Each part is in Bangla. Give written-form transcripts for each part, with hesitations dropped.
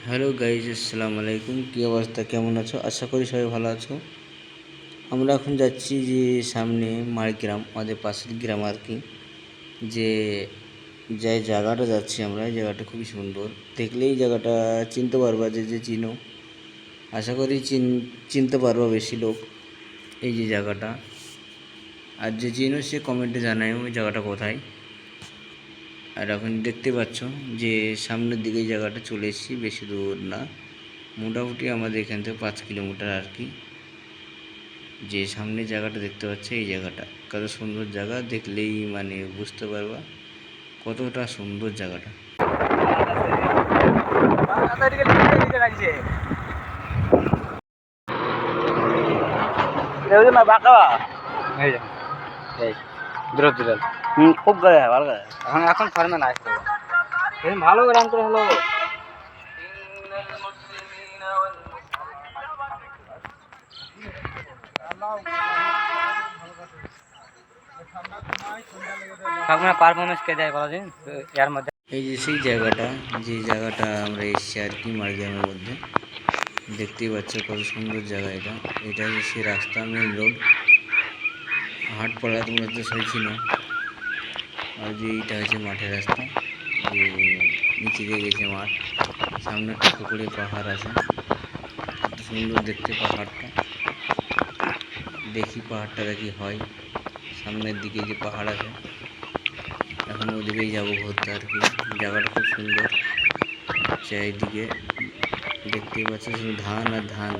হ্যালো গাইজ, আসসালামু আলাইকুম। কী অবস্থা, কেমন আছো? আশা করি সবাই ভালো আছো। আমরা এখন যাচ্ছি যে সামনে মাড়গ্রাম, আমাদের পাশের গ্রাম আর কি। যে জায়গাটা যাচ্ছি আমরা, এই জায়গাটা খুবই সুন্দর। দেখলেই জায়গাটা চিনতে পারবা, যে চিনো আশা করি চিনতে পারবা বেশি লোক এই যে জায়গাটা। আর যে চিনো সে কমেন্টে জানায় ওই জায়গাটা কোথায়। আর এখন দেখতে পাচ্ছ যে সামনের দিকে জায়গাটা চলে এসেছি, বেশি দূর না, মোটামুটি আমাদের এখান থেকে 5 কিলোমিটার আর কি। যে সামনে জায়গাটা দেখতে পাচ্ছে, এই জায়গাটা কত সুন্দর জায়গা, দেখলেই মানে বুঝতে পারবা কতটা সুন্দর জায়গাটা। খুব গায়ে ভালো গায়ে এখন ফার্মে না আসতে ভালো রান করে হলো। পারফরমেন্স কে দেয় বলা দিন এর মধ্যে। এই যে সেই জায়গাটা, যে জায়গাটা আমরা এসেছি আর কি মাড়গ্রামের মধ্যে, দেখতেই পাচ্ছ কত সুন্দর জায়গা। এটা হচ্ছে সেই রাস্তা, মেন রোড, হাটপাড়া, তোমরা তো সবাই চিনো। আর যে এইটা হচ্ছে মাঠের রাস্তা, যে নিচে দিয়ে গেছে মাঠ, সামনে একটা পুকুরে পাহাড় আছে, কত সুন্দর দেখতে পাহাড়টা। দেখি পাহাড়টা কি হয়, সামনের দিকে যে পাহাড় আছে, এখন ওদিকেই যাবো ঘুরতে আর কি। জায়গাটা খুব সুন্দর, চারিদিকে দেখতেই পাচ্ছ শুধু ধান আর ধান,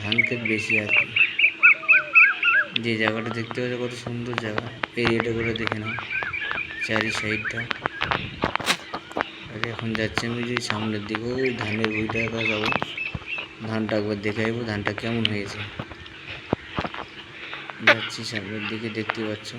ধান ক্ষেত বেশি আর কি। যে জায়গাটা দেখতে পাচ্ছ কত সুন্দর জায়গা, এই এটা করে দেখে নাও চারি সাইডটা। আর এখন যাচ্ছি আমি যে সামনের দিকে, ওই ধানের বইটা যাবো, ধানটা একবার দেখে আসবো ধানটা কেমন হয়েছে। যাচ্ছি সামনের দিকে, দেখতে পাচ্ছ।